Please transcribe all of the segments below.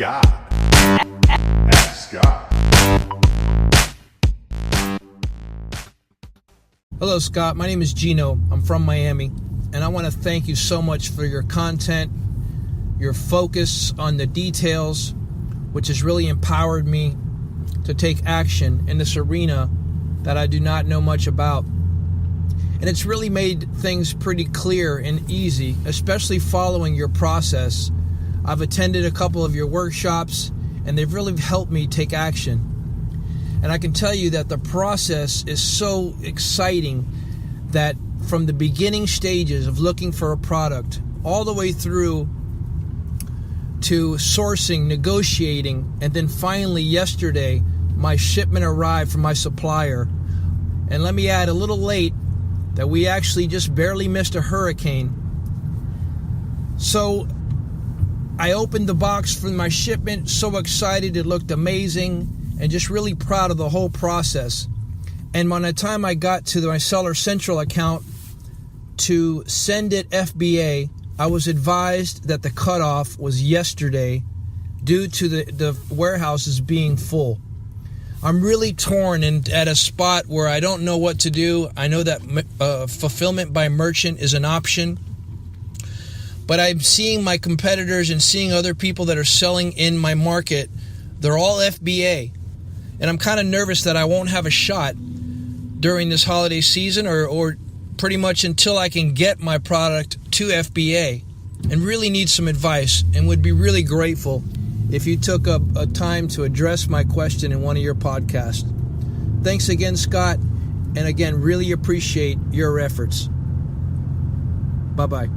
God. Ask Scott. Hello, Scott. My name is Gino. I'm from Miami, and I want to thank you so much for your content, your focus on the details, which has really empowered me to take action in this arena that I do not know much about. And it's really made things pretty clear and easy, especially following your process. I've attended a couple of your workshops, and they've really helped me take action. And I can tell you that the process is so exciting that from the beginning stages of looking for a product all the way through to sourcing, negotiating, and then finally yesterday, my shipment arrived from my supplier. And let me add a little late that we actually just barely missed a hurricane. So I opened the box for my shipment, so excited, it looked amazing, and just really proud of the whole process. And by the time I got to my Seller Central account to send it FBA, I was advised that the cutoff was yesterday due to the warehouses being full. I'm really torn and at a spot where I don't know what to do. I know that fulfillment by merchant is an option, but I'm seeing my competitors and seeing other people that are selling in my market. They're all FBA. And I'm kind of nervous that I won't have a shot during this holiday season or pretty much until I can get my product to FBA, and really need some advice and would be really grateful if you took a time to address my question in one of your podcasts. Thanks again, Scott. And again, really appreciate your efforts. Bye-bye.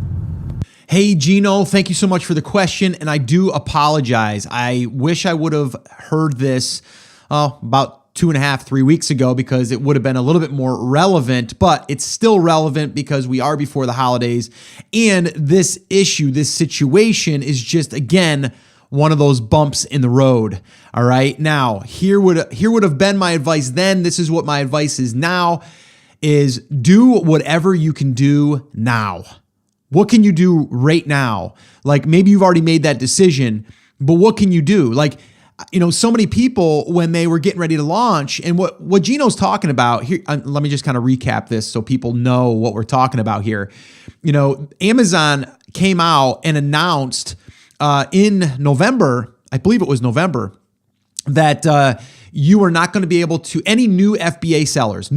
Hey, Gino, thank you so much for the question. And I do apologize. I wish I would have heard this about 2.5, 3 weeks ago, because it would have been a little bit more relevant, but it's still relevant because we are before the holidays. And this issue, this situation is just, again, one of those bumps in the road. All right. Now, here would have been my advice then. This is what my advice is now, is do whatever you can do now. What can you do right now? Like, maybe you've already made that decision, but what can you do? Like, you know, so many people, when they were getting ready to launch, and what Gino's talking about here, let me just kind of recap this so people know what we're talking about here. You know, Amazon came out and announced in November, I believe it was November, that you are not going to be able to, any new FBA sellers,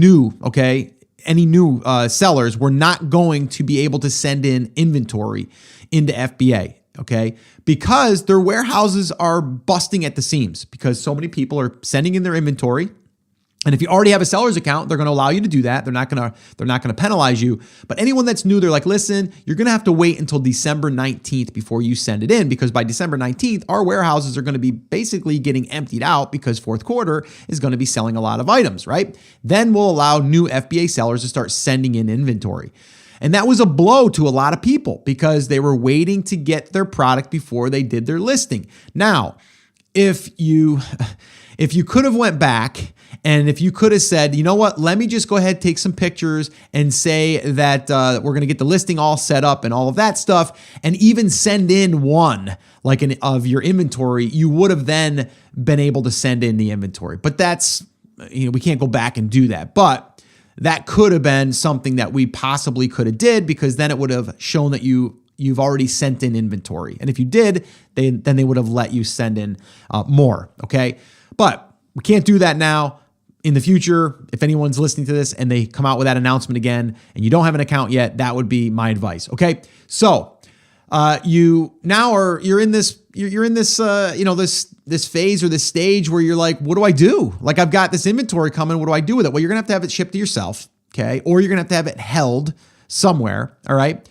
any new sellers were not going to be able to send in inventory into FBA. Okay, because their warehouses are busting at the seams because so many people are sending in their inventory. And if you already have a seller's account, they're going to allow you to do that. They're not going to penalize you. But anyone that's new, they're like, listen, you're going to have to wait until December 19th before you send it in, because by December 19th, our warehouses are going to be basically getting emptied out because fourth quarter is going to be selling a lot of items, right? Then we'll allow new FBA sellers to start sending in inventory. And that was a blow to a lot of people because they were waiting to get their product before they did their listing. Now, if you could have went back and if you could have said, you know what, let me just go ahead, take some pictures and say that we're going to get the listing all set up and all of that stuff, and even send in one of your inventory, you would have then been able to send in the inventory. But that's, we can't go back and do that. But that could have been something that we possibly could have did, because then it would have shown that you've already sent in inventory. And if you did, then they would have let you send in more, okay? But we can't do that now. In the future, if anyone's listening to this and they come out with that announcement again and you don't have an account yet, that would be my advice, okay? So you're in this phase or this stage where you're like, what do I do? Like, I've got this inventory coming. What do I do with it? Well, you're going to have it shipped to yourself. Okay. Or you're going to have it held somewhere. All right.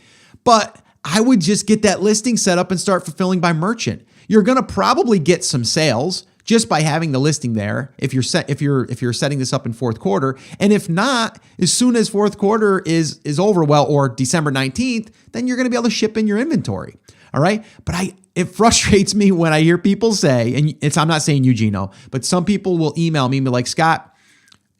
But I would just get that listing set up and start fulfilling by merchant. You're going to probably get some sales just by having the listing there if you're setting this up in fourth quarter. And if not, as soon as fourth quarter is over, or December 19th, then you're going to be able to ship in your inventory. All right. But it frustrates me when I hear people say, and I'm not saying you, Gino, but some people will email me and be like, Scott,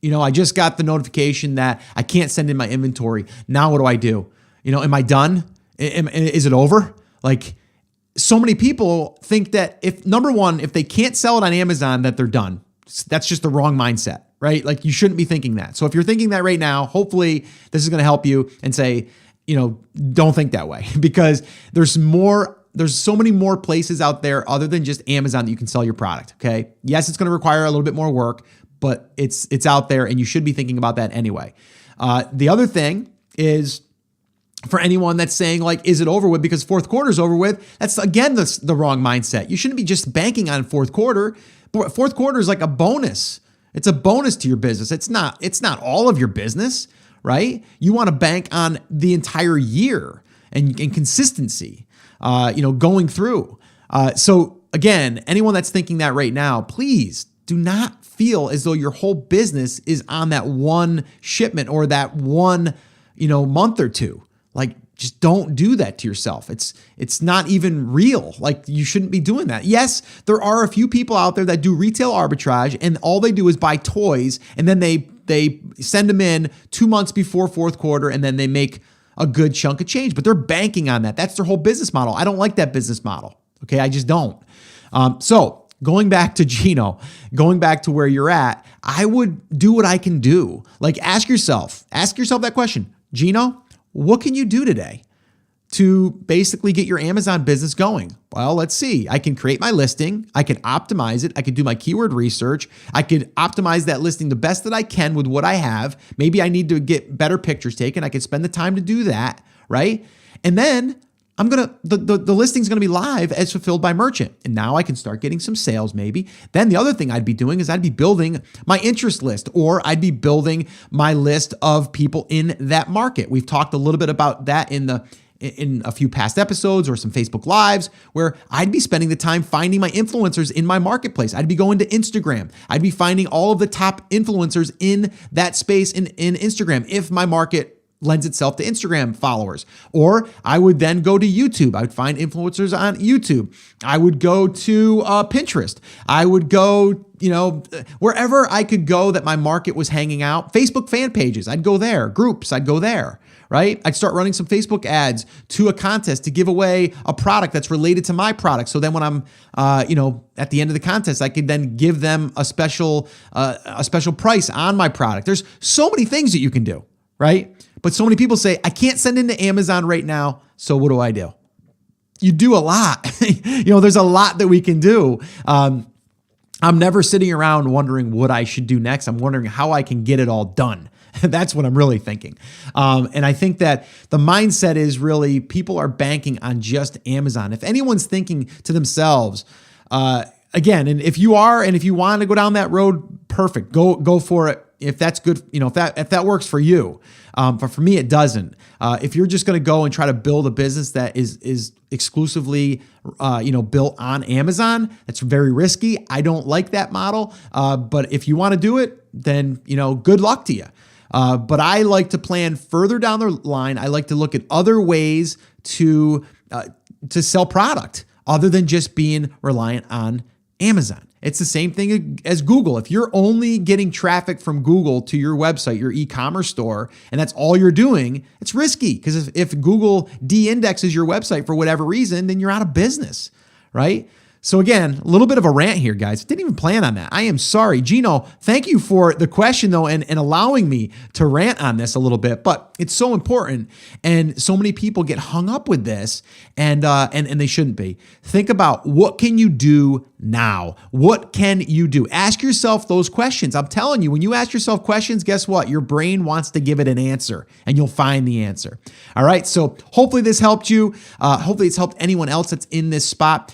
I just got the notification that I can't send in my inventory. Now what do I do? Am I done? Is it over? Like, so many people think that if number one, if they can't sell it on Amazon, that they're done. That's just the wrong mindset, right? Like you shouldn't be thinking that. So if you're thinking that right now, hopefully this is going to help you and say, don't think that way because there's so many more places out there other than just Amazon that you can sell your product. Okay. Yes, it's going to require a little bit more work, but it's out there and you should be thinking about that anyway. The other thing is, for anyone that's saying like, is it over with because fourth quarter is over with? That's again, the wrong mindset. You shouldn't be just banking on fourth quarter. But fourth quarter is like a bonus. It's a bonus to your business. It's not all of your business, right? You want to bank on the entire year and consistency, going through. So again, anyone that's thinking that right now, please do not feel as though your whole business is on that one shipment or that one, month or two. Like, just don't do that to yourself. It's not even real. Like, you shouldn't be doing that. Yes, there are a few people out there that do retail arbitrage and all they do is buy toys and then they send them in 2 months before fourth quarter and then they make a good chunk of change, but they're banking on that. That's their whole business model. I don't like that business model. Okay, I just don't. So going back to Gino, going back to where you're at, I would do what I can do. Like ask yourself that question. Gino, what can you do today to basically get your Amazon business going? Well, let's see. I can create my listing. I can optimize it. I can do my keyword research. I could optimize that listing the best that I can with what I have. Maybe I need to get better pictures taken. I could spend the time to do that, right? And then the listing's going to be live as fulfilled by merchant. And now I can start getting some sales maybe. Then the other thing I'd be doing is I'd be building my interest list, or I'd be building my list of people in that market. We've talked a little bit about that in a few past episodes or some Facebook Lives where I'd be spending the time finding my influencers in my marketplace. I'd be going to Instagram. I'd be finding all of the top influencers in that space in Instagram if my market lends itself to Instagram followers. Or I would then go to YouTube. I would find influencers on YouTube. I would go to Pinterest. I would go, wherever I could go that my market was hanging out. Facebook fan pages, I'd go there. Groups, I'd go there, right? I'd start running some Facebook ads to a contest to give away a product that's related to my product. So then when I'm, at the end of the contest, I could then give them a special price on my product. There's so many things that you can do, right? But so many people say, I can't send into Amazon right now. So what do? You do a lot. There's a lot that we can do. I'm never sitting around wondering what I should do next. I'm wondering how I can get it all done. That's what I'm really thinking. And I think that the mindset is really people are banking on just Amazon. If anyone's thinking to themselves, again, and if you are, and if you want to go down that road, perfect. Go for it. If that's good, if that works for you. But for me, it doesn't. If you're just going to go and try to build a business that is exclusively, built on Amazon, that's very risky. I don't like that model. But if you want to do it, then, good luck to you. But I like to plan further down the line. I like to look at other ways to sell product other than just being reliant on Amazon. It's the same thing as Google. If you're only getting traffic from Google to your website, your e-commerce store, and that's all you're doing, it's risky because if Google de-indexes your website for whatever reason, then you're out of business, right? So again, a little bit of a rant here, guys. Didn't even plan on that. I am sorry. Gino, thank you for the question though and allowing me to rant on this a little bit, but it's so important and so many people get hung up with this and they shouldn't be. Think about what can you do now? What can you do? Ask yourself those questions. I'm telling you, when you ask yourself questions, guess what? Your brain wants to give it an answer and you'll find the answer. All right. So hopefully this helped you. Hopefully it's helped anyone else that's in this spot.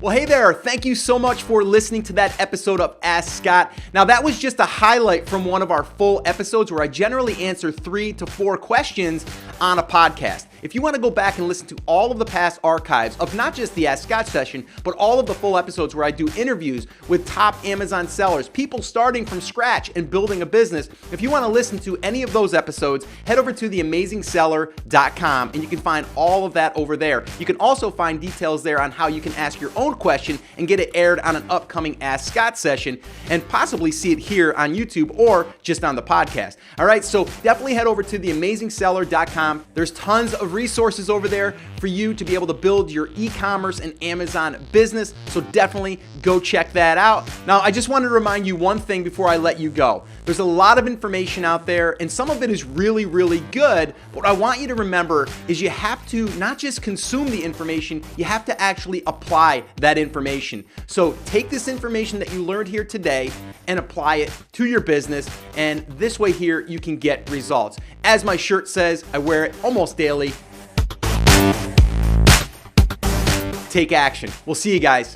Well, hey there. Thank you so much for listening to that episode of Ask Scott. Now, that was just a highlight from one of our full episodes where I generally answer 3 to 4 questions on a podcast. If you want to go back and listen to all of the past archives of not just the Ask Scott session, but all of the full episodes where I do interviews with top Amazon sellers, people starting from scratch and building a business, if you want to listen to any of those episodes, head over to theamazingseller.com and you can find all of that over there. You can also find details there on how you can ask your own question and get it aired on an upcoming Ask Scott session and possibly see it here on YouTube or just on the podcast. All right, so definitely head over to theamazingseller.com. There's tons of resources over there for you to be able to build your e-commerce and Amazon business. So definitely go check that out. Now, I just wanted to remind you one thing before I let you go. There's a lot of information out there, and some of it is really, really good. What I want you to remember is you have to not just consume the information, you have to actually apply that information. So take this information that you learned here today and apply it to your business, and this way here you can get results. As my shirt says, I wear it almost daily. Take action. We'll see you guys.